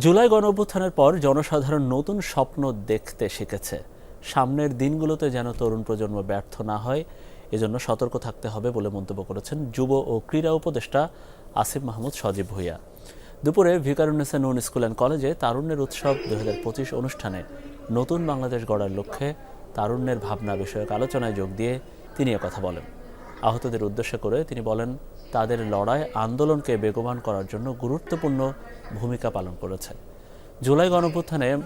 জুলাই গণঅভ্যুত্থানের পর জনসাধারণ নতুন স্বপ্ন দেখতে শিখেছে। সামনের দিনগুলোতে যেন তরুণ প্রজন্ম ব্যর্থ না হয়, এজন্য সতর্ক থাকতে হবে বলে মন্তব্য করেছেন যুব ও ক্রীড়া উপদেষ্টা আসিফ মাহমুদ সজীব ভূঁইয়া। দুপুরে ভিকারুন্নেসা নূন স্কুল অ্যান্ড কলেজে তারুণ্যের উৎসব 2025 অনুষ্ঠানে নতুন বাংলাদেশ গড়ার লক্ষ্যে তারুণ্যের ভাবনা বিষয়ক আলোচনায় যোগ দিয়ে তিনি কথা বলেন। আহতদের উদ্দেশ্য করে তিনি বলেন, তাদের লড়াই আন্দোলনকে বেগবান করার জন্য গুরুত্বপূর্ণ ভূমিকা পালন করেছে। জুলাই গণঅভ্যুত্থানের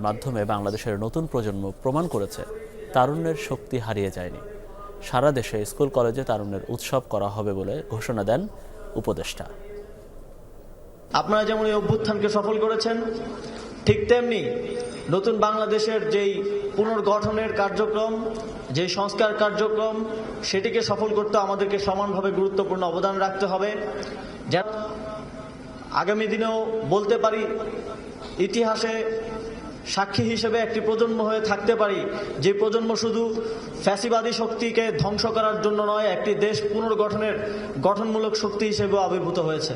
মাধ্যমে বাংলাদেশের নতুন প্রজন্ম প্রমাণ করেছে তারুণ্যের শক্তি হারিয়ে যায়নি। সারা দেশে স্কুল কলেজে তারুণ্যের উৎসব করা হবে বলে ঘোষণা দেন উপদেষ্টা। আপনারা যেমন এই অভ্যুত্থানকে সফল করেছেন, ঠিক তেমনি নতুন বাংলাদেশের যেই পুনর্গঠনের কার্যক্রম, যে সংস্কার কার্যক্রম, সেটিকে সফল করতে আমাদেরকে সমানভাবে গুরুত্বপূর্ণ অবদান রাখতে হবে। যেন আগামী দিনেও বলতে পারি, ইতিহাসে সাক্ষী হিসেবে একটি প্রজন্ম হয়ে থাকতে পারি, যে প্রজন্ম শুধু ফ্যাসিবাদী শক্তিকে ধ্বংস করার জন্য নয়, একটি দেশ পুনর্গঠনের গঠনমূলক শক্তি হিসেবেও আবির্ভূত হয়েছে।